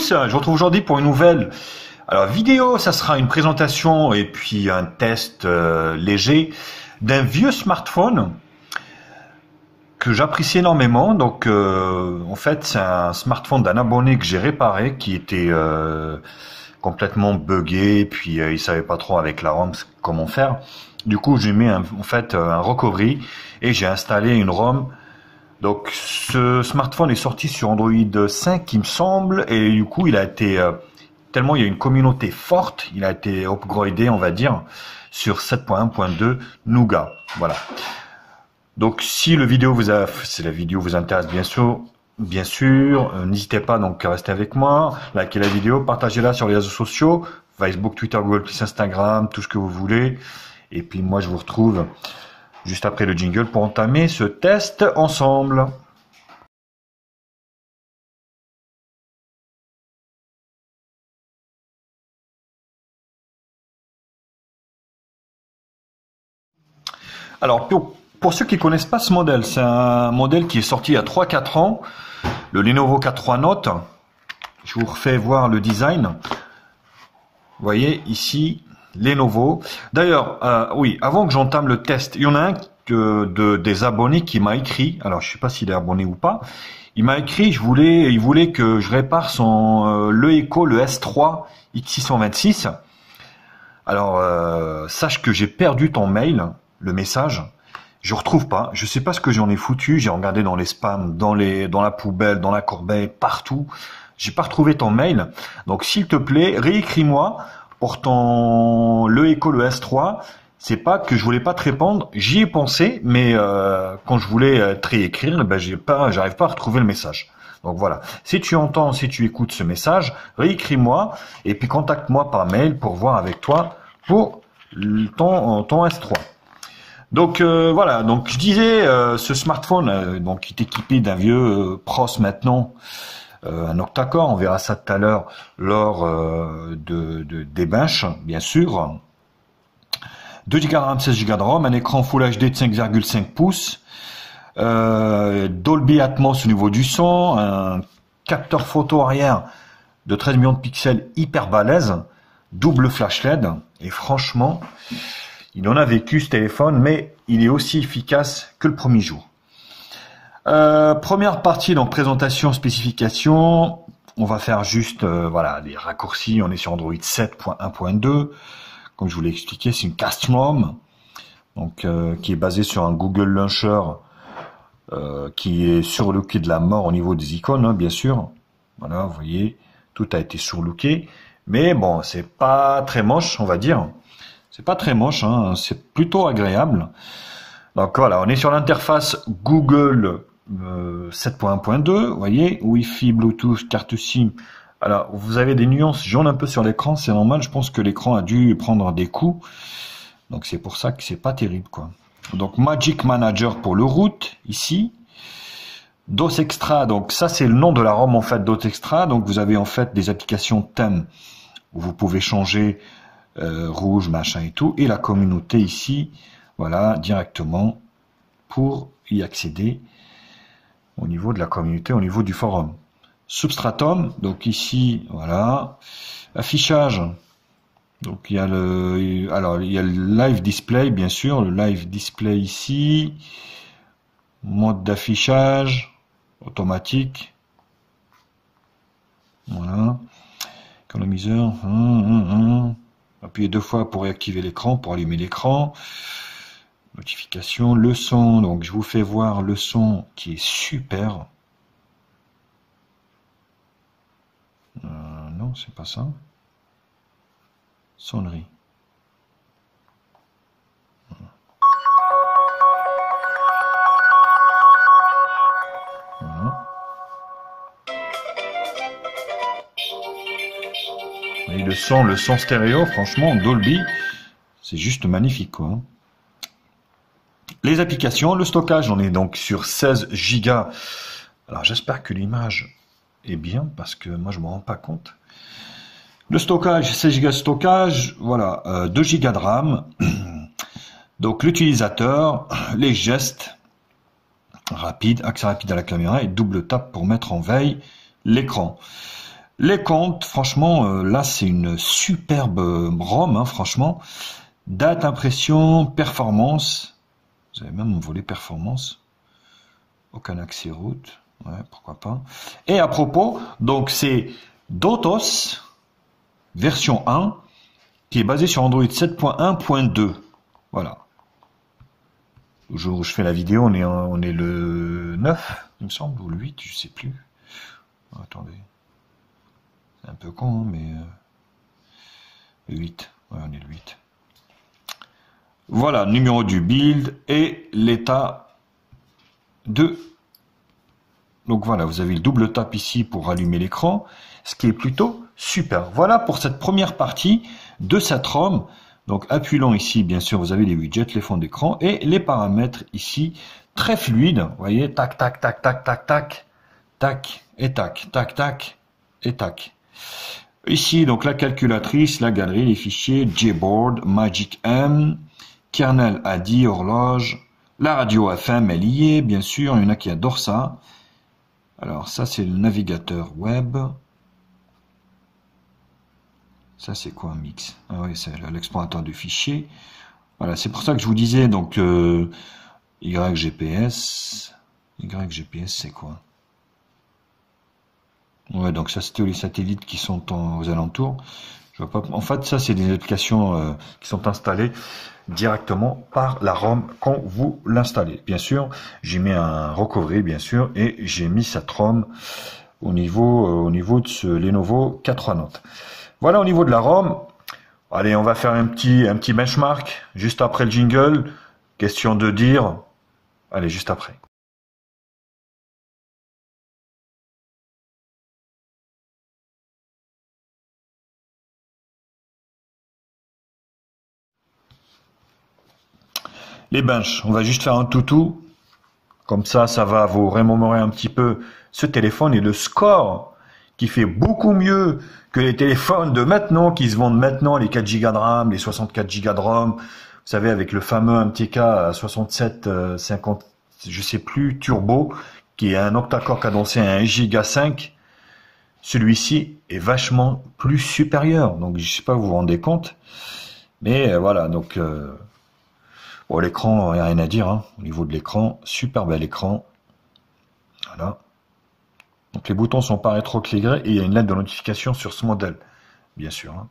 tous, je vous retrouve aujourd'hui pour une nouvelle vidéo. Ça sera une présentation et puis un test léger d'un vieux smartphone que j'apprécie énormément. Donc en fait c'est un smartphone d'un abonné que j'ai réparé qui était complètement buggé, puis il savait pas trop avec la ROM comment faire. Du coup j'ai mis un recovery et j'ai installé une ROM. Donc ce smartphone est sorti sur Android 5 il me semble, et du coup il a été tellement il y a une communauté forte, il a été upgradé on va dire sur 7.1.2 Nougat. Voilà. Donc si la vidéo vous intéresse bien sûr, n'hésitez pas donc à rester avec moi, likez la vidéo, partagez-la sur les réseaux sociaux, Facebook, Twitter, Google+, Instagram, tout ce que vous voulez. Et puis moi je vous retrouve juste après le jingle pour entamer ce test ensemble. Alors pour ceux qui connaissent pas ce modèle, c'est un modèle qui est sorti il y a 3-4 ans, le Lenovo 4.3 Note. Je vous refais voir le design. Vous voyez ici Lenovo. D'ailleurs, oui, avant que j'entame le test, il y en a un des abonnés qui m'a écrit. Alors, je sais pas s'il est abonné ou pas. Il m'a écrit, il voulait que je répare le S3 X626. Alors, sache que j'ai perdu ton mail, le message. Je retrouve pas. Je sais pas ce que j'en ai foutu. J'ai regardé dans les spams, dans la poubelle, dans la corbeille, partout. J'ai pas retrouvé ton mail. Donc, s'il te plaît, réécris-moi pour le S3. C'est pas que je voulais pas te répondre. J'y ai pensé, mais quand je voulais te réécrire, ben j'arrive pas à retrouver le message. Donc voilà. Si tu écoutes ce message, réécris-moi et puis contacte-moi par mail pour voir avec toi pour ton S3. Donc voilà. Donc je disais, ce smartphone, donc qui est équipé d'un vieux Pros maintenant. Un octa-core, on verra ça tout à l'heure lors des benches, bien sûr. 2 Go de RAM, 16 Go de ROM, un écran Full HD de 5,5 pouces, Dolby Atmos au niveau du son, un capteur photo arrière de 13 millions de pixels hyper balèze, double flash LED, et franchement, il en a vécu ce téléphone, mais il est aussi efficace que le premier jour. Première partie, donc présentation, spécification. On va faire juste voilà les raccourcis. On est sur Android 7.1.2. Comme je vous l'ai expliqué, c'est une custom ROM, donc qui est basée sur un Google Launcher qui est surlooké de la mort au niveau des icônes, hein, bien sûr. Voilà, vous voyez, tout a été surlooké, mais bon, c'est pas très moche, on va dire. C'est pas très moche, hein, c'est plutôt agréable. Donc voilà, on est sur l'interface Google 7.1.2, vous voyez, Wi-Fi, Bluetooth, carte SIM. Alors, vous avez des nuances jaunes un peu sur l'écran, c'est normal, je pense que l'écran a dû prendre des coups. Donc c'est pour ça que c'est pas terrible, quoi. Donc Magic Manager pour le root, ici. DOS Extra, donc ça c'est le nom de la ROM en fait, DOS Extra. Donc vous avez en fait des applications thèmes où vous pouvez changer rouge, machin et tout. Et la communauté ici, voilà, directement pour y accéder au niveau de la communauté, au niveau du forum. Substratum, donc ici, voilà, affichage, donc il y a le live display, bien sûr, le live display ici, mode d'affichage, automatique, voilà, économiseur, appuyez 2 fois pour réactiver l'écran, pour allumer l'écran, notification, le son, donc je vous fais voir le son qui est super. Non, c'est pas ça. Sonnerie. Voilà. Et le son stéréo, franchement, Dolby, c'est juste magnifique, quoi. Les applications, le stockage, on est donc sur 16 Go. Alors j'espère que l'image est bien parce que moi je me rends pas compte. Le stockage, 16 Go de stockage, voilà, 2 Go de RAM. Donc l'utilisateur, les gestes rapides, accès rapide à la caméra et double tape pour mettre en veille l'écran. Les comptes, franchement, là c'est une superbe ROM, hein, franchement. Date, impression, performance. Vous avez même un volet performance. Aucun accès route. Ouais, pourquoi pas. Et à propos, donc c'est Dotos version 1 qui est basé sur Android 7.1.2. Voilà. Le jour où je fais la vidéo, on est le 9, il me semble, ou le 8, je sais plus. Attendez. C'est un peu con, hein, mais... le 8. Ouais, on est le 8. Voilà, numéro du build et l'état de... Donc voilà, vous avez le double tap ici pour allumer l'écran, ce qui est plutôt super. Voilà pour cette première partie de cette ROM. Donc appuyant ici, bien sûr, vous avez les widgets, les fonds d'écran et les paramètres ici, très fluides. Vous voyez, tac, tac, tac, tac, tac, tac, tac, et tac, tac, tac, et tac. Ici, donc la calculatrice, la galerie, les fichiers, Gboard, Magic M, kernel ADI, horloge, la radio FM, elle y est, bien sûr, il y en a qui adorent ça. Alors ça, c'est le navigateur web. Ça, c'est quoi un mix? Ah oui, c'est l'explorateur de fichiers. Voilà, c'est pour ça que je vous disais, donc, YGPS. YGPS, c'est quoi? Ouais, donc ça, c'était les satellites qui sont aux alentours. Je vois pas. En fait, ça, c'est des applications qui sont installées directement par la ROM quand vous l'installez. Bien sûr, j'ai mis un recovery, bien sûr, et j'ai mis cette ROM au niveau de ce Lenovo 4 Note. Voilà au niveau de la ROM. Allez, on va faire un petit benchmark juste après le jingle. Question de dire. Allez, juste après. Les benches, on va juste faire un toutou. Comme ça, ça va vous remémorer un petit peu ce téléphone et le score qui fait beaucoup mieux que les téléphones de maintenant, qui se vendent maintenant, les 4 Go de RAM, les 64 Go de ROM. Vous savez, avec le fameux MTK à 67, 50, je sais plus, turbo, qui est un octa-core cadencé à 1 Go 5. Celui-ci est vachement plus supérieur. Donc, je sais pas, vous vous rendez compte. Mais voilà, donc... bon, l'écran, il n'y a rien à dire, hein, au niveau de l'écran, super bel écran. Voilà. Donc les boutons sont pas rétroéclairés et il y a une lettre de notification sur ce modèle, bien sûr. Hein.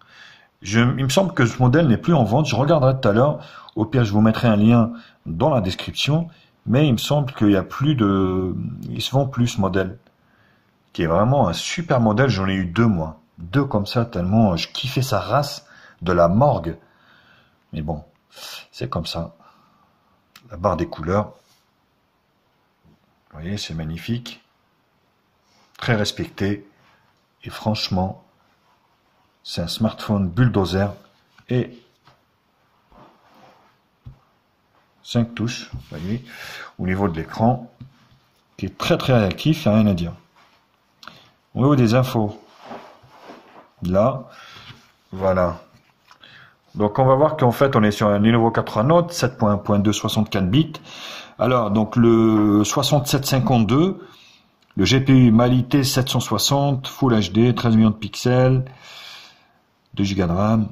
Il me semble que ce modèle n'est plus en vente, je regarderai tout à l'heure. Au pire, je vous mettrai un lien dans la description, mais il me semble qu'il y a plus de... Il se vend plus ce modèle, qui est vraiment un super modèle. J'en ai eu 2 moi. 2 comme ça, tellement je kiffais sa race de la morgue. Mais bon, c'est comme ça. La barre des couleurs. Vous voyez, c'est magnifique. Très respecté. Et franchement, c'est un smartphone bulldozer. Et 5 touches, vous voyez, au niveau de l'écran, qui est très très réactif, il n'y a rien à dire. Au niveau des infos, là, voilà. Donc on va voir qu'en fait on est sur un Lenovo 4 Note 7.1.2 64 bits. Alors donc le 6752, le GPU Mali T760 Full HD, 13 millions de pixels, 2 Go de RAM,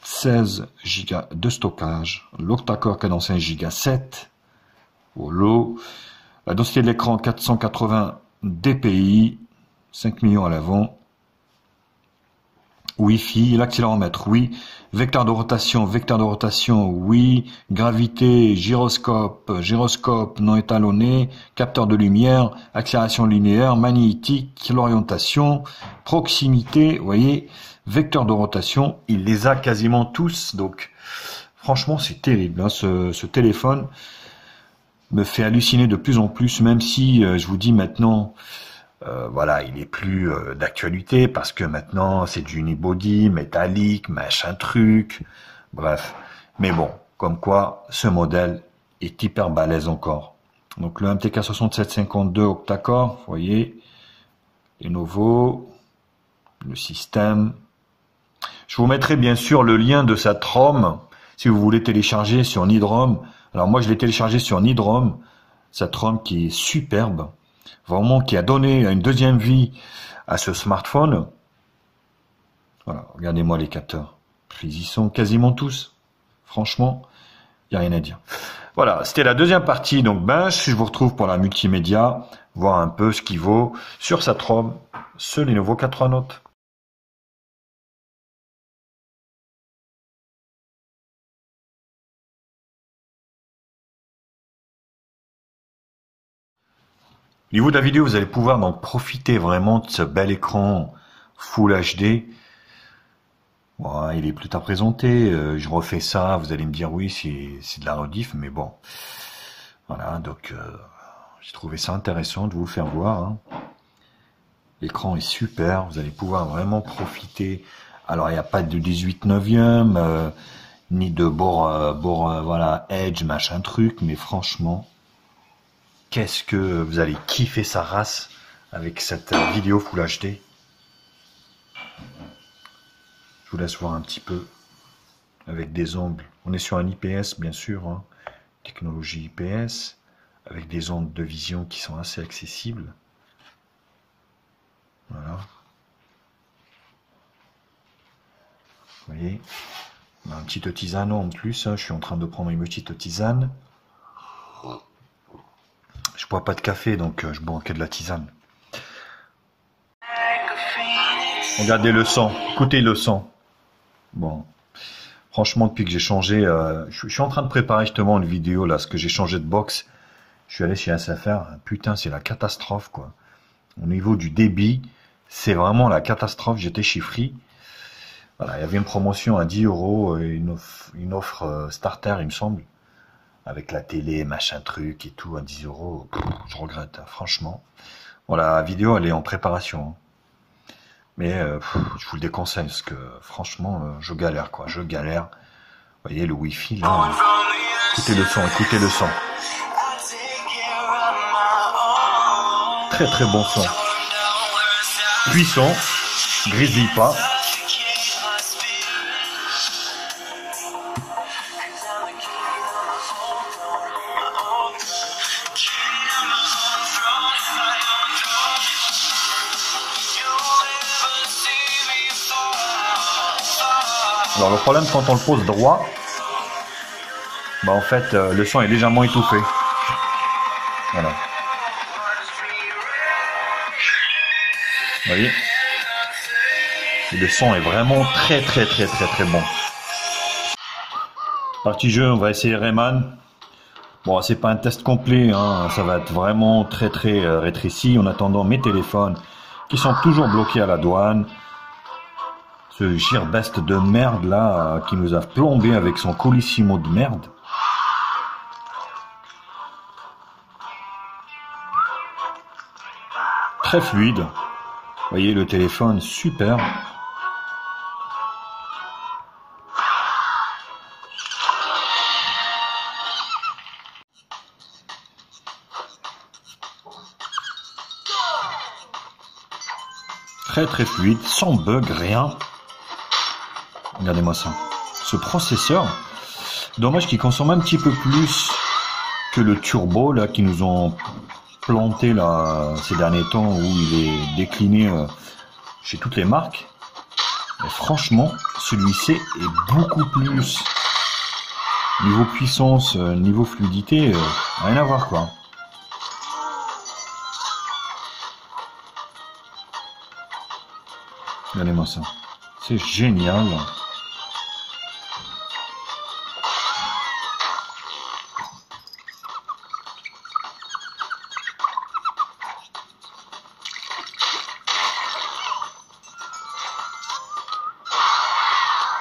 16 Go de stockage, l'octa-core cadencé 1 Go 7, au lot, la densité de l'écran 480 dpi, 5 millions à l'avant. Wi-Fi, l'accéléromètre, oui. Vecteur de rotation, oui. Gravité, gyroscope non étalonné, capteur de lumière, accélération linéaire, magnétique, l'orientation, proximité, vous voyez, vecteur de rotation, il les a quasiment tous, donc franchement c'est terrible, hein, ce téléphone me fait halluciner de plus en plus, même si je vous dis maintenant... voilà, il est plus d'actualité parce que maintenant c'est du unibody, métallique, machin truc, bref. Mais bon, comme quoi ce modèle est hyper balèze encore. Donc le MTK 6752 octa-core, vous voyez, Lenovo, le système. Je vous mettrai bien sûr le lien de cette ROM si vous voulez télécharger sur Nidrom. Alors moi je l'ai téléchargé sur Nidrom, cette ROM qui est superbe. vraiment qui a donné une deuxième vie à ce smartphone. Voilà, regardez-moi les capteurs. Ils y sont quasiment tous. Franchement, il n'y a rien à dire. Voilà, c'était la deuxième partie. Donc, je vous retrouve pour la multimédia, voir un peu ce qu'il vaut sur sa ROM, ce Lenovo 4 Note. Au niveau de la vidéo, vous allez pouvoir donc profiter vraiment de ce bel écran Full HD. Bon, il est plus tard présenté, je refais ça, vous allez me dire oui, c'est de la rediff, mais bon. Voilà, donc j'ai trouvé ça intéressant de vous le faire voir. Hein. L'écran est super, vous allez pouvoir vraiment profiter. Alors, il n'y a pas de 18/9, ni de bord, voilà, Edge, machin truc, mais franchement, qu'est-ce que vous allez kiffer sa race avec cette vidéo Full HD. Je vous laisse voir un petit peu avec des angles. On est sur un IPS, bien sûr, hein, technologie IPS, avec des ondes de vision qui sont assez accessibles. Voilà. Vous voyez, on a un petit tisane en plus. Hein, je suis en train de prendre une petite tisane. Je bois pas de café, donc je bois que de la tisane. Regardez le son, écoutez le son. Bon, franchement, depuis que j'ai changé, je suis en train de préparer justement une vidéo là, ce que j'ai changé de box. Je suis allé chez SFR, putain, c'est la catastrophe quoi. Au niveau du débit, c'est vraiment la catastrophe. J'étais chez Free. Voilà, il y avait une promotion à 10 €, une offre starter, il me semble, avec la télé, machin truc et tout à 10 €. Je regrette, franchement. Voilà, la vidéo elle est en préparation. Hein. Mais je vous le déconseille parce que franchement, je galère quoi, je galère. Vous voyez le Wi-Fi là. Écoutez le son, écoutez le son. Très très bon son. Puissant, grésille pas. Alors le problème quand on le pose droit, bah en fait le son est légèrement étouffé. Voilà. Vous voyez? Et le son est vraiment très bon. Partie jeu, on va essayer Rayman. Bon, c'est pas un test complet, hein, ça va être vraiment très rétréci. En attendant mes téléphones qui sont toujours bloqués à la douane. Ce Gearbest de merde là qui nous a plombé avec son Colissimo de merde. Très fluide. Vous voyez le téléphone, super. Très fluide, sans bug, rien. Regardez-moi ça. Ce processeur, dommage qu'il consomme un petit peu plus que le turbo là qui nous ont planté là ces derniers temps où il est décliné chez toutes les marques. Mais franchement, celui-ci est beaucoup plus niveau puissance, niveau fluidité, rien à voir quoi. Regardez-moi ça. C'est génial.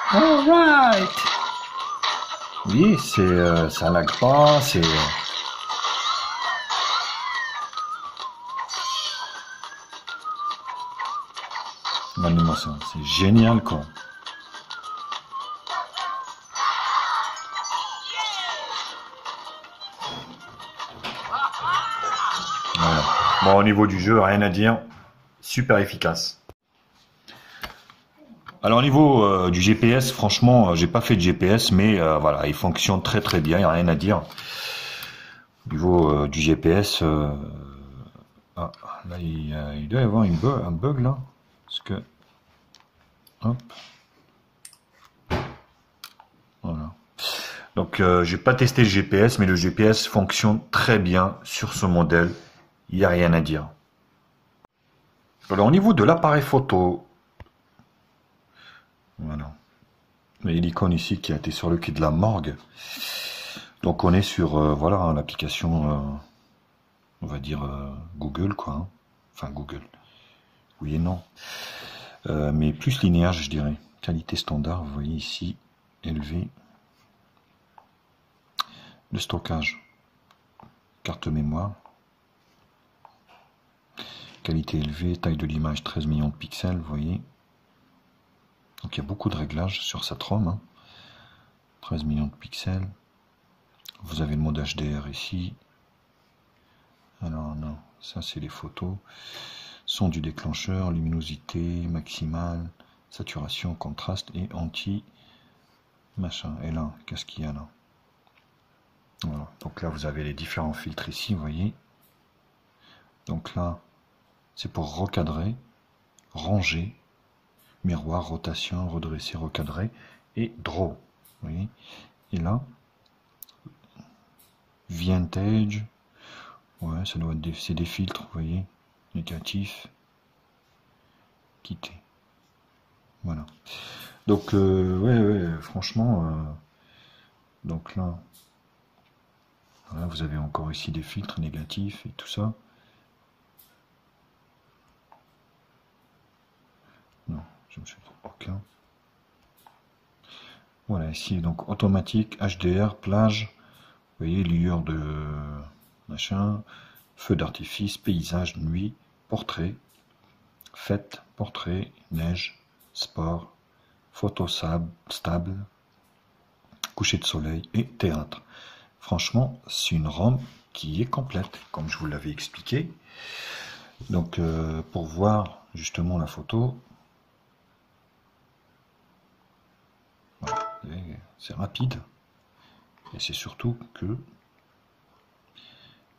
Alright. Oui, ça lag pas, c'est. Regardez-moi ça, c'est génial quoi. Voilà. Bon, au niveau du jeu, rien à dire, super efficace. Alors au niveau du GPS, franchement, j'ai pas fait de GPS, mais voilà, il fonctionne très bien, il n'y a rien à dire. Au niveau du GPS, Ah, là, il doit y avoir un bug là. Parce que... Hop. Voilà. Donc, j'ai pas testé le GPS, mais le GPS fonctionne très bien sur ce modèle. Il n'y a rien à dire. Alors, au niveau de l'appareil photo, voilà. Il y a l'icône ici qui a été sur le quai de la morgue. Donc, on est sur, voilà, l'application, on va dire Google, quoi. Hein. Enfin, Google. Oui et non. Mais plus linéaire, je dirais. Qualité standard, vous voyez ici, élevé. Le stockage. Carte mémoire. Qualité élevée, taille de l'image 13 millions de pixels, vous voyez. Donc il y a beaucoup de réglages sur cette ROM. Hein. 13 millions de pixels. Vous avez le mode HDR ici. Alors non, ça c'est les photos. Son du déclencheur, luminosité maximale, saturation, contraste et anti machin. Et là, qu'est-ce qu'il y a là? Voilà. Donc là vous avez les différents filtres ici, vous voyez. Donc là, c'est pour recadrer, ranger, miroir, rotation, redresser, recadrer et draw. Vous voyez. Et là, vintage, ouais, ça doit être c'est des filtres, vous voyez, négatif, quitter. Voilà. Donc, ouais, franchement, donc là, voilà, vous avez encore ici des filtres négatifs et tout ça. Non, je me suis trompé. Aucun. Voilà, ici, donc automatique, HDR, plage, vous voyez, lueur de machin, feu d'artifice, paysage, nuit, portrait, fête, portrait, neige, sport, photo stable, coucher de soleil et théâtre. Franchement, c'est une ROM qui est complète, comme je vous l'avais expliqué. Donc, pour voir justement la photo, voilà, c'est rapide. Et c'est surtout que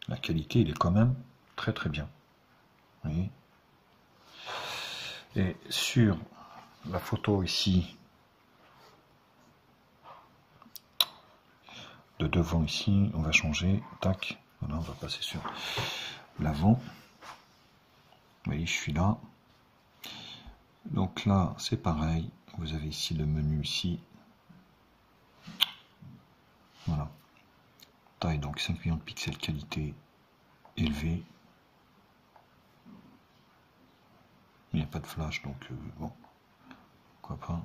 la qualité, elle est quand même très très bien. Vous voyez. Et sur la photo ici, de devant ici, on va changer, tac, voilà, on va passer sur l'avant. Vous voyez, je suis là. Donc là, c'est pareil, vous avez ici le menu ici. Voilà. Taille, donc 5 millions de pixels, qualité élevée. Il n'y a pas de flash, donc bon, pourquoi pas.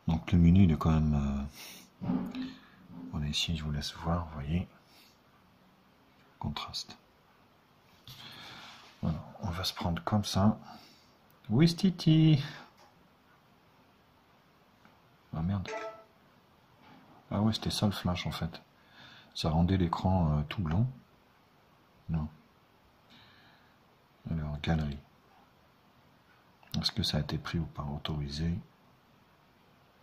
Donc le menu, il est quand même... voilà, ici, je vous laisse voir, vous voyez. Contraste. Voilà, on va se prendre comme ça. Oui, Titi. Ah merde. Ah ouais, c'était ça le flash en fait. Ça rendait l'écran tout blanc. Non. Alors, galerie. Est-ce que ça a été pris ou pas? Autorisé.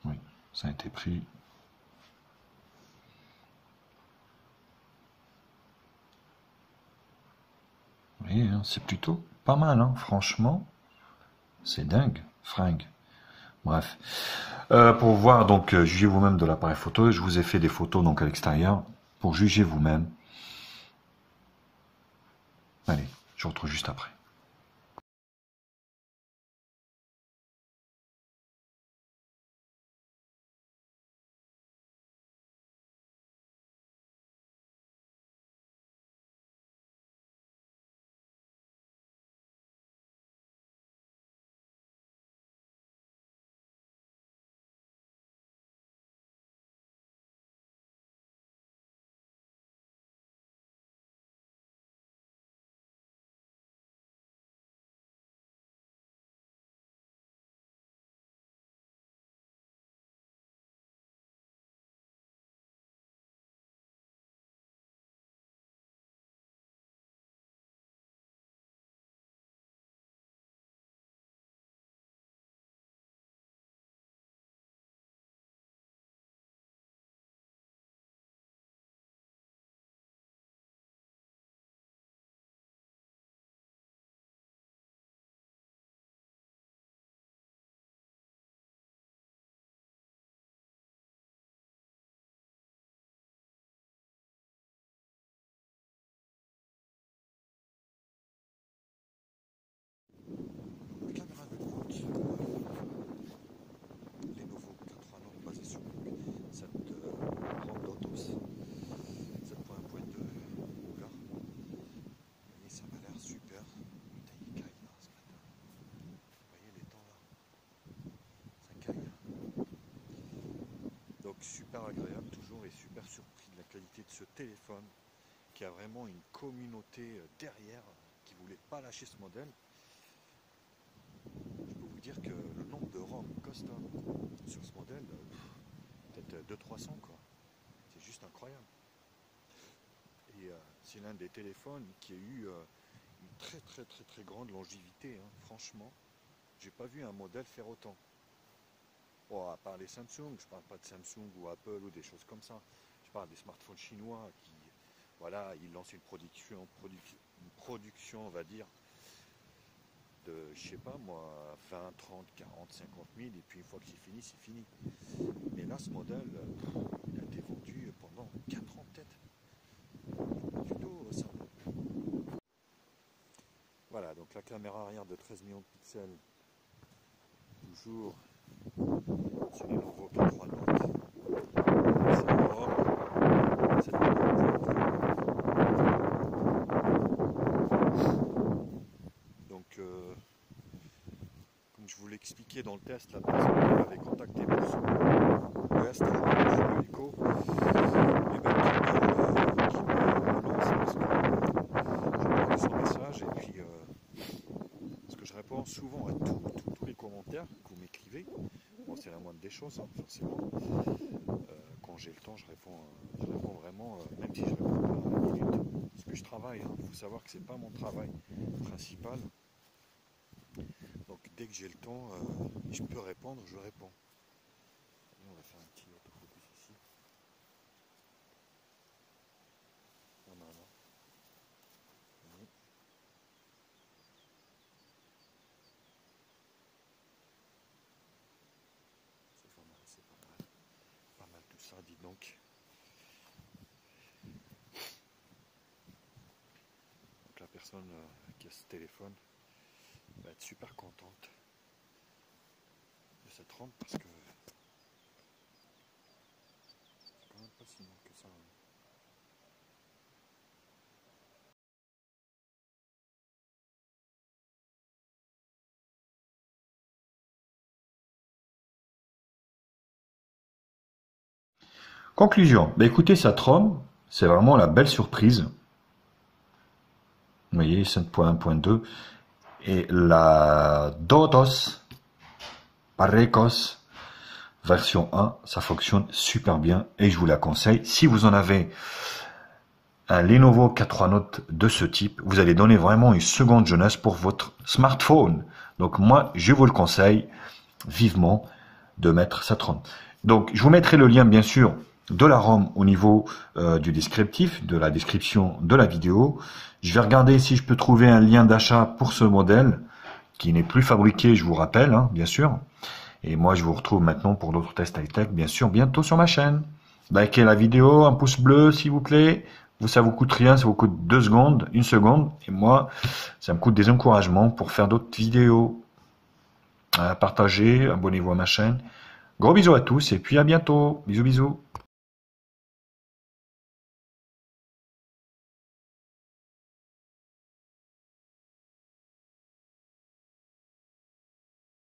Oui, ça a été pris. Vous voyez, hein, c'est plutôt pas mal, hein, franchement. C'est dingue, fringue. Bref. Pour voir, donc, juger vous-même de l'appareil photo, je vous ai fait des photos donc à l'extérieur pour juger vous-même. Allez, je vous retrouve juste après. Donc super agréable toujours et super surpris de la qualité de ce téléphone qui a vraiment une communauté derrière qui ne voulait pas lâcher ce modèle. Je peux vous dire que le nombre de ROM custom sur ce modèle, peut-être 200-300 quoi. C'est juste incroyable. Et c'est l'un des téléphones qui a eu une très grande longévité, hein. Franchement, j'ai pas vu un modèle faire autant. Bon, à part les Samsung, je parle pas de Samsung ou Apple ou des choses comme ça. Je parle des smartphones chinois qui, voilà, ils lancent une production, on va dire, de, je sais pas moi, 20, 30, 40, 50 000, et puis une fois que c'est fini, c'est fini. Mais là, ce modèle, il a été vendu pendant 4 ans peut-être. Du tout, ça. Voilà, donc la caméra arrière de 13 millions de pixels, toujours sur les nouveaux K3 Note. C'est énorme. Donc, comme je vous l'ai expliqué dans le test, la personne qui m'avait contacté pour ce OS 3 sur l'hélico, et ben, qui me relance parce que j'ai entendu son message et puis parce que je réponds souvent à tous les commentaires que vous m'écrivez. Bon, c'est la moindre des choses, hein, forcément. Quand j'ai le temps, je réponds vraiment, même si je réponds pas à la minute. Parce que je travaille, il faut savoir que c'est pas mon travail principal. Donc dès que j'ai le temps, je peux répondre, je réponds. Et on va faire un petit autofocus ici. Voilà. C'est pas mal. Pas mal tout ça, dis donc. Donc la personne qui a ce téléphone va être super contente de cette rampe parce que c'est quand même pas si mal que ça. Hein. Conclusion. Bah écoutez, cette ROM, c'est vraiment la belle surprise. Vous voyez, 7.1.2. Et la Dodos Parecos version 1, ça fonctionne super bien et je vous la conseille. Si vous en avez un Lenovo K3 Note de ce type, vous allez donner vraiment une seconde jeunesse pour votre smartphone. Donc moi, je vous le conseille vivement de mettre cette ROM. Donc je vous mettrai le lien bien sûr de la ROM au niveau du descriptif, de la description de la vidéo. Je vais regarder si je peux trouver un lien d'achat pour ce modèle qui n'est plus fabriqué, je vous rappelle, hein, bien sûr. Et moi, je vous retrouve maintenant pour d'autres tests high-tech, bien sûr, bientôt sur ma chaîne. Likez la vidéo, un pouce bleu, s'il vous plaît. Ça vous coûte rien, ça vous coûte 2 secondes, 1 seconde. Et moi, ça me coûte des encouragements pour faire d'autres vidéos. Partagez, abonnez-vous à ma chaîne. Gros bisous à tous et puis à bientôt. Bisous, bisous.